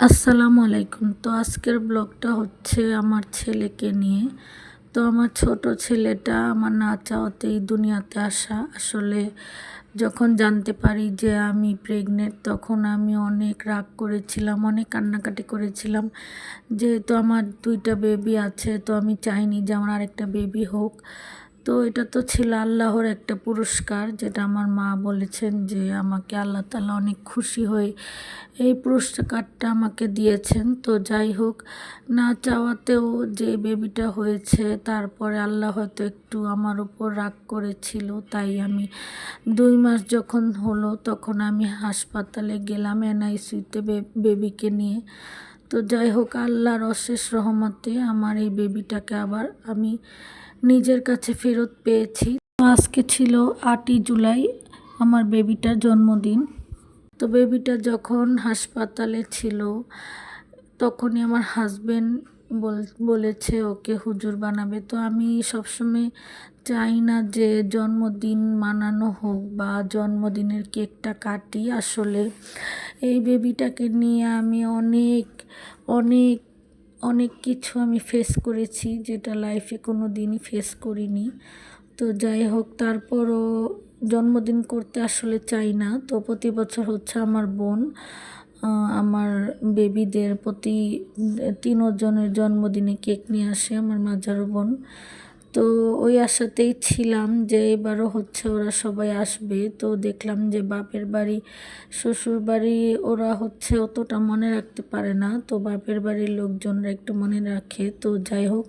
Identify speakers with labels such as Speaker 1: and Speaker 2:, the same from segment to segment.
Speaker 1: আসসালামু আলাইকুম। তো আজকের ব্লগটা হচ্ছে আমার ছেলেকে নিয়ে। তো আমার ছোট ছেলেটা আমার না চাওয়াতেই দুনিয়াতে আসা। আসলে যখন জানতে পারি যে আমি প্রেগনেন্ট, তখন আমি অনেক রাগ করেছিলাম, অনেক কান্নাকাটি করেছিলাম। যেহেতু আমার 2টা বেবি আছে, তো আমি চাইনি যে আমার আরেকটা বেবি হোক। তো এটা তো ছিল আল্লাহর একটা পুরস্কার, যেটা আমার মা বলেছেন যে আমাকে আল্লাহ তাআলা অনেক খুশি হয়ে এই পুরস্কারটা আমাকে দিয়েছেন। তো যাই হোক, না চাওয়াতেও যে বেবিটা হয়েছে, তারপরে আল্লাহ হয়তো একটু আমার উপর রাগ করেছিল। তাই আমি 2 মাস যখন হলো, তখন আমি হাসপাতালে গেলাম এনআইসিউতে বেবিকে নিয়ে। তো যাই হোক, আল্লাহর অশেষ রহমতে আমার এই বেবিটাকে আবার আমি নিজের কাছে ফেরত পেয়েছি। তো আজকে ছিল 8ই জুলাই, আমার বেবিটার জন্মদিন। তো বেবিটা যখন হাসপাতালে ছিল, তখনই আমার হাজবেন্ড বলেছে ওকে হুজুর বানাবে। তো আমি সবসময় চাই না যে জন্মদিন মানানো হোক বা জন্মদিনের কেকটা কাটি। আসলে এই বেবিটাকে নিয়ে আমি অনেক অনেক অনেক কিছু আমি ফেস করেছি, যেটা লাইফে কোনো দিনই ফেস করিনি। তো যাই হোক, তারপরও জন্মদিন করতে আসলে চাই না। তো প্রতি বছর হচ্ছে আমার বোন আমার বেবিদের প্রতি 3জনের জন্মদিনে কেক নিয়ে আসে, আমার মাঝারো বোন। তো ওই আশাতেই ছিলাম যে এবারও হচ্ছে ওরা সবাই আসবে। তো দেখলাম যে বাপের বাড়ি, শ্বশুর বাড়ি ওরা হচ্ছে অতটা মনে রাখতে পারে না, তো বাপের বাড়ির লোকজনরা একটু মনে রাখে। তো যাই হোক,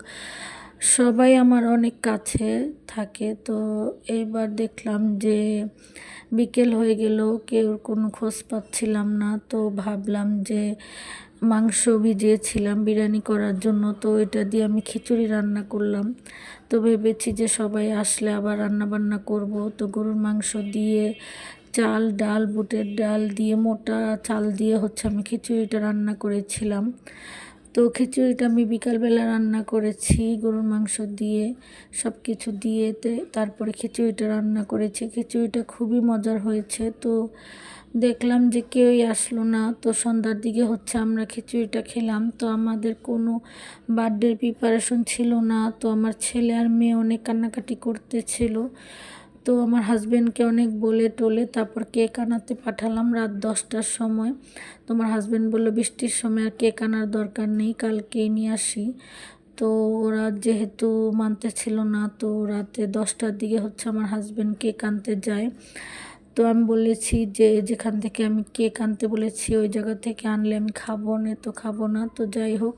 Speaker 1: সবাই আমার অনেক কাছে থাকে। তো এইবার দেখলাম যে বিকেল হয়ে গেল, কেউ কোনো খোঁজ পাচ্ছিলাম না। তো ভাবলাম যে মাংস ভিজিয়েছিলাম বিরিয়ানি করার জন্য, তো এটা দিয়ে আমি খিচুড়ি রান্না করলাম। তো ভেবেছি যে সবাই আসলে আবার রান্না বান্না করব। তো গরুর মাংস দিয়ে চাল, ডাল, বুটের ডাল দিয়ে, মোটা চাল দিয়ে হচ্ছে আমি খিচুড়িটা রান্না করেছিলাম। তো খিচুড়িটা আমি বিকালবেলা রান্না করেছি গরুর মাংস দিয়ে, সব কিছু দিয়ে তারপরে খিচুড়িটা রান্না করেছি। খিচুড়িটা খুবই মজার হয়েছে। তো দেখলাম যে কেউই আসলো না। তো সন্ধ্যার দিকে হচ্ছে আমরা খিচুড়িটা খেলাম। তো আমাদের কোনো বার্থডের প্রিপারেশন ছিল না। তো আমার ছেলে আর মেয়ে অনেক কান্নাকাটি করতেছিল। তো আমার হাজব্যান্ডকে অনেক বলে টলে তারপর কেক আনাতে পাঠালাম রাত 10টার সময়। তো আমার হাজব্যান্ড বললো বৃষ্টির সময় আর কেক আনার দরকার নেই, কালকেই নিয়ে আসি। তো ওরা যেহেতু মানতে ছিল না, তো রাতে 10টার দিকে হচ্ছে আমার হাজব্যান্ড কেক আনতে যায়। তো আমি বলেছি যে যেখান থেকে আমি কেক আনতে বলেছি ওই জায়গা থেকে আনলে আমি খাবো না, তো খাবো না। তো যাই হোক,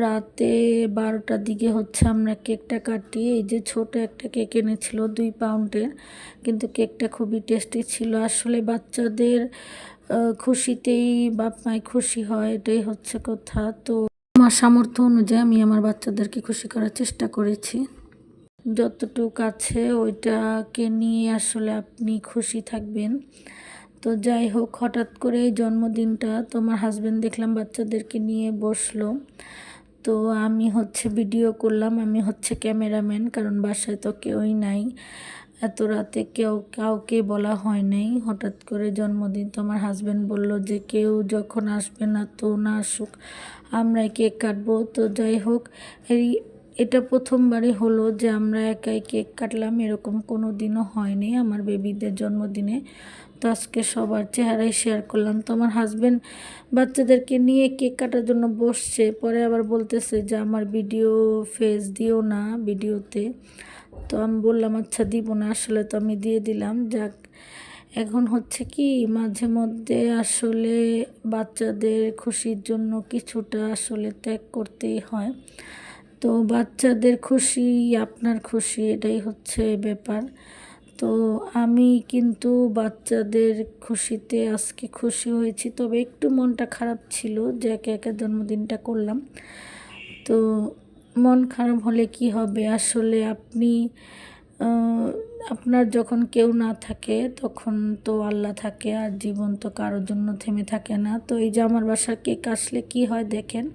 Speaker 1: রাতে 12টার দিকে হচ্ছে আমরা কেকটা কাটি। এই যে ছোট একটা কেক এনেছিল 2 পাউন্ডের, কিন্তু কেকটা খুবই টেস্টি ছিল। আসলে বাচ্চাদের খুশিতেই বাপ মাই খুশি হয়, এটাই হচ্ছে কথা। তো আমার সামর্থ্য অনুযায়ী আমি আমার বাচ্চাদেরকে খুশি করার চেষ্টা করেছি। যতটুকু আছে ওইটাকে নিয়ে আসলে আপনি খুশি থাকবেন। তো যাই হোক, হঠাৎ করে এই জন্মদিনটা তোমার হাজব্যান্ড দেখলাম বাচ্চাদেরকে নিয়ে বসলো। তো আমি হচ্ছে ভিডিও করলাম, আমি হচ্ছে ক্যামেরাম্যান, কারণ বাসায় তো কেউই নাই। এত রাতে কাউকে বলা হয় নাই। হঠাৎ করে জন্মদিন, তো আমার হাজব্যান্ড বলল যে কেউ যখন আসবে না তো না আসুক, আমরাই কেক কাটবো। তো যাই হোক, এটা প্রথমবারই হলো যে আমরা একাই কেক কাটলাম, এরকম কোনো দিনও হয়নি আমার বেবিদের জন্মদিনে। তো আজকে সবার চেহারাই শেয়ার করলাম। তো আমার হাজব্যান্ড বাচ্চাদেরকে নিয়ে কেক কাটার জন্য বসছে, পরে আবার বলতেছে যে আমার ভিডিও ফেস দিও না ভিডিওতে। তো আমি বললাম আচ্ছা দিব না, আসলে তো আমি দিয়ে দিলাম। যাক, এখন হচ্ছে কি মাঝে মধ্যে আসলে বাচ্চাদের খুশির জন্য কিছুটা আসলে ত্যাগ করতেই হয়। তো বাচ্চাদের খুশি আপনার খুশি, এটাই হচ্ছে ব্যাপার। তো আমি কিন্তু বাচ্চাদের খুশিতে আজকে খুশি হয়েছি, তবে একটু মনটা খারাপ ছিল যে একে একে জন্মদিনটা করলাম। তো মন খারাপ হলে কি হবে, আসলে আপনি আপনার যখন কেউ না থাকে তখন তো আল্লাহ থাকে, আর জীবন তো কারোর জন্য থেমে থাকে না। তো এই যে আমার বাসার কেক আসলে কি হয় দেখেন,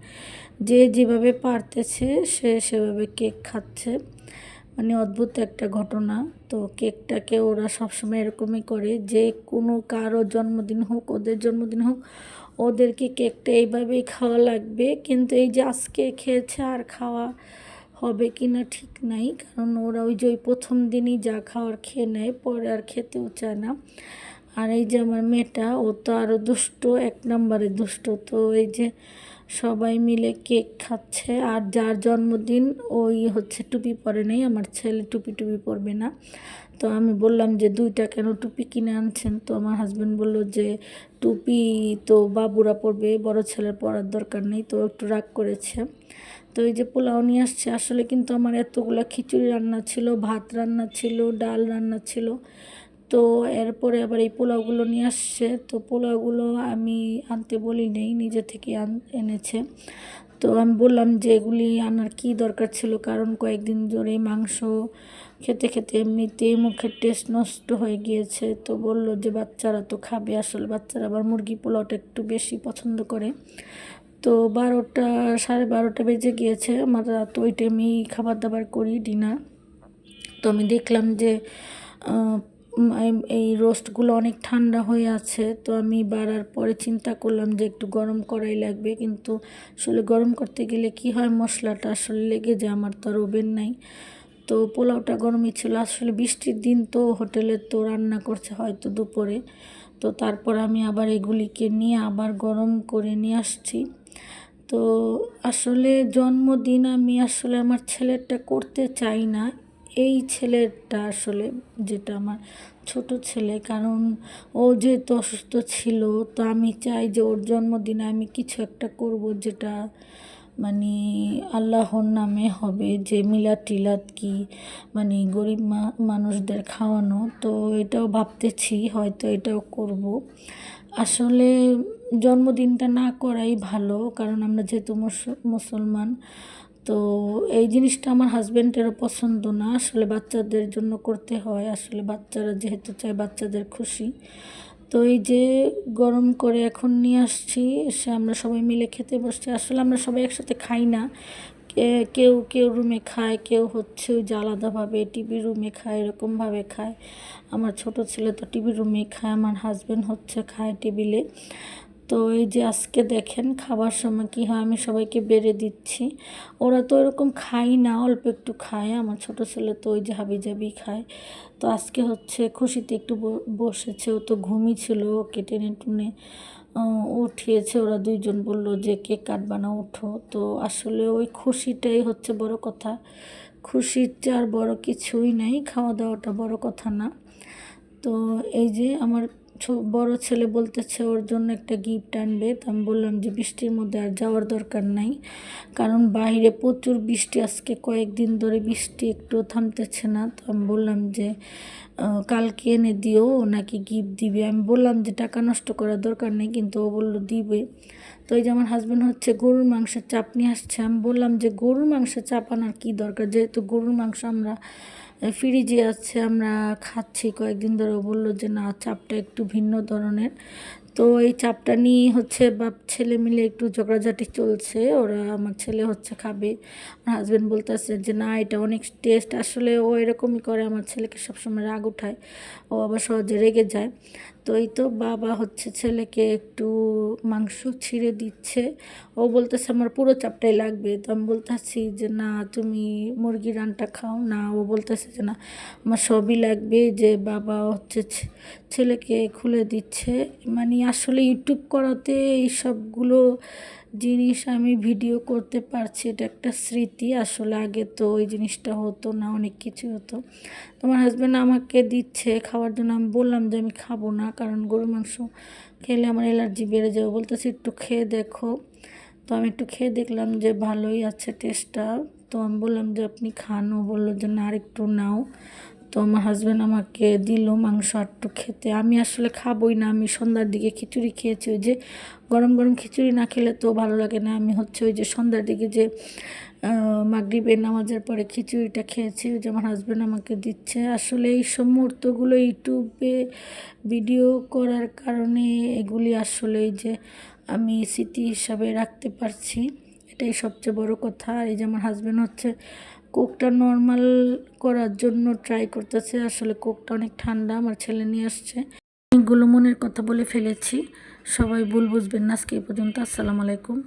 Speaker 1: যে যেভাবে পারতেছে সে সেভাবে কেক খাচ্ছে, মানে অদ্ভুত একটা ঘটনা। তো কেকটাকে ওরা সবসময় এরকমই করে, যে কোনো কারো জন্মদিন হোক, ওদের জন্মদিন হোক, ওদেরকে কেকটা এইভাবেই খাওয়া লাগবে, কিন্তু এই যে আজকে খেয়েছে আর খাওয়া হবে কি না ঠিক নাই, কারণ ওরা ওই যে ওই প্রথম দিনই যা খাওয়ার খেয়ে নেয়, পরে আর খেতেও চায় না। আর এই যে আমার মেয়েটা, ও তো আরও দুষ্ট, এক নম্বরে দুষ্ট। তো এই যে সবাই মিলে কেক খাচ্ছে, আর যার জন্মদিন ওই হচ্ছে টুপি পরে নেই, আমার ছেলে টুপি পরবে না। তো আমি বললাম যে 2টা কেন টুপি কিনে আনছেন? তো আমার হাজব্যান্ড বলল যে টুপি তো বাবুরা পরবে, বড় ছেলের পরার দরকার নেই। তো একটু রাগ করেছে। তো এই যে পোলাও নিয়ে আসছে, আসলে কিন্তু আমার এতগুলো খিচুড়ি রান্না ছিল, ভাত রান্না ছিল, ডাল রান্না ছিল। তো এরপরে আবার এই পোলাওগুলো নিয়ে আসছে। তো পোলাওগুলো আমি আনতে বলি নেই, নিজে থেকে এনেছে। তো আমি বললাম যে এগুলি আনার কি দরকার ছিল, কারণ কয়েকদিন ধরে মাংস খেতে খেতে এমনিতেই মুখের টেস্ট নষ্ট হয়ে গিয়েছে। তো বলল যে বাচ্চারা তো খাবে, আসলে বাচ্চারা আবার মুরগি পোলাওটা একটু বেশি পছন্দ করে। তো 12টা 12:30 বেজে গিয়েছে, আমরা রাত ওই টাইমেই খাবার দাবার করি, ডিনার। তো আমি দেখলাম যে এই রোস্টগুলো অনেক ঠান্ডা হয়ে আছে। তো আমি বাড়ার পরে চিন্তা করলাম যে একটু গরম করাই লাগবে, কিন্তু আসলে গরম করতে গেলে কি হয়, মশলাটা আসলে লেগে যায়, আমার তো আর ওভেন নাই। তো পোলাওটা গরমই ছিল, আসলে বৃষ্টির দিন তো হোটেলে তো রান্না করছে হয়তো দুপুরে। তো তারপর আমি আবার এগুলিকে নিয়ে আবার গরম করে নিয়ে আসছি। তো আসলে জন্মদিন আমি আসলে আমার ছেলেরটা করতে চাই না, এই ছেলেটা আসলে, যেটা আমার ছোট ছেলে, কারণ ও যেহেতু অসুস্থ ছিল। তো আমি চাই যে ওর জন্মদিনে আমি কিছু একটা করব, যেটা মানে আল্লাহর নামে হবে, যে মিলাদ টিলাদ কি, মানে গরিব মানুষদের খাওয়ানো। তো এটাও ভাবতেছি, হয়তো এটাও করব। আসলে জন্মদিনটা না করাই ভালো, কারণ আমরা যেহেতু মুসলমান। তো এই জিনিসটা আমার হাজব্যান্ডেরও পছন্দ না, আসলে বাচ্চাদের জন্য করতে হয়, আসলে বাচ্চারা যেহেতু চায় বাচ্চাদের খুশি। তো এই যে গরম করে এখন নিয়ে আসছি, এসে আমরা সবাই মিলে খেতে বসছি। আসলে আমরা সবাই একসাথে খাই না, কেউ কেউ রুমে খায়, কেউ হচ্ছে ওই যে আলাদাভাবে টিভি রুমে খায়, এরকমভাবে খায়। আমার ছোট ছেলে তো টিভি রুমেই খায়, আমার হাজব্যান্ড হচ্ছে খায় টেবিলে। তো এই যে আজকে দেখেন খাবার সময় কী হয়, আমি সবাইকে বেড়ে দিচ্ছি। ওরা তো এরকম খায় না, অল্প একটু খায়। আমার ছোট ছেলে তো ওই যে হাবিজাবি খায়। তো আজকে হচ্ছে খুশিতে একটু বসেছে, ও তো ঘুমই ছিল, ওকে টেনে টুনে উঠিয়েছে। ওরা দুইজন বলল যে কেক কাটবা না, ওঠো। তো আসলে ওই খুশিটাই হচ্ছে বড় কথা, খুশির চেয়ে আর বড় কিছুই নাই, খাওয়া দাওয়াটা বড় কথা না। তো এই যে আমার বড় ছেলে বলতেছে ওর জন্য একটা গিফট আনবে। তো আমি বললাম যে বৃষ্টির মধ্যে আর যাওয়ার দরকার নাই, কারণ বাইরে প্রচুর বৃষ্টি, আজকে কয়েকদিন ধরে বৃষ্টি একটু থামতেছে না। তো আমি বললাম যে কালকে এনে দিও, নাকি গিফট দিবে। আমি বললাম যে টাকা নষ্ট করার দরকার নেই, কিন্তু ও বললো দিবে। তো এই যে আমার হাজব্যান্ড হচ্ছে গরুর মাংসের চাপ নিয়ে আসছে। আমি বললাম যে গরুর মাংসের চাপ আনার কী দরকার, যেহেতু গরুর মাংস আমরা ফ্রিজে আছে, আমরা খাচ্ছি কয়েকদিন ধরে। বললো যে না, চাপটা একটু ভিন্ন ধরনের। তো এই চাপটা নিয়ে হচ্ছে বাপ ছেলে মিলে একটু ঝগড়াঝাটি চলছে। ওরা, আমার ছেলে হচ্ছে খাবে, আমার হাজব্যান্ড বলতেছে যে না এটা অনেক টেস্ট। আসলে ও এরকমই করে, আমার ছেলেকে সবসময় রাগ উঠায়, ও আবার সহজে রেগে যায়। তো এই তো বাবা হচ্ছে ছেলেকে একটু মাংস ছিঁড়ে দিচ্ছে, ও বলতেছে আমার পুরো চাপটাই লাগবে। তো আমি বলতেছি যে না, তুমি মুরগির রানটা খাও না। ও বলতেছে যে না, আমার সবই লাগবে। যে বাবা হচ্ছে ছেলেকে খুলে দিচ্ছে, মানে আসলে ইউটিউব করাতে এই সবগুলো জিনিস আমি ভিডিও করতে পারছি, এটা একটা স্মৃতি। আসলে আগে তো ওই জিনিসটা হতো না, অনেক কিছু হতো। তোমার হাজব্যান্ড আমাকে দিচ্ছে খাওয়ার জন্য, আমি বললাম যে আমি খাবো না, কারণ গরুর মাংস খেলে আমার অ্যালার্জি বেড়ে যাবে। বলতেছি একটু খেয়ে দেখো। তো আমি একটু খেয়ে দেখলাম যে ভালোই আছে টেস্টটা। তো আমি বললাম যে আপনি খান, ও বললো যে না আর একটু নাও। তো আমার হাজব্যান্ড আমাকে দিল মাংস একটু খেতে। আমি আসলে খাবোই না, আমি সন্ধ্যার দিকে খিচুড়ি খেয়েছি। ওই যে গরম গরম খিচুড়ি না খেলে তো ভালো লাগে না। আমি হচ্ছে ওই যে সন্ধ্যার দিকে যে মাগরিবের নামাজের পরে খিচুড়িটা খেয়েছি, ওই যে আমার হাজব্যান্ড আমাকে দিচ্ছে। আসলে এই সব মুহূর্তগুলো ইউটিউবে ভিডিও করার কারণে এগুলি আসলে এই যে আমি স্মৃতি হিসাবে রাখতে পারছি, এটাই সবচেয়ে বড় কথা। আর এই যে আমার হাজব্যান্ড হচ্ছে কোকটা নর্মাল করার জন্য ট্রাই করতেছে, আসলে কোকটা অনেক ঠান্ডা, আমার ছেলে নিয়ে আসছে। অনেকগুলো মনের কথা বলে ফেলেছি, সবাই ভুল বুঝবেন না। আজকে এই পর্যন্ত। আসসালামু আলাইকুম।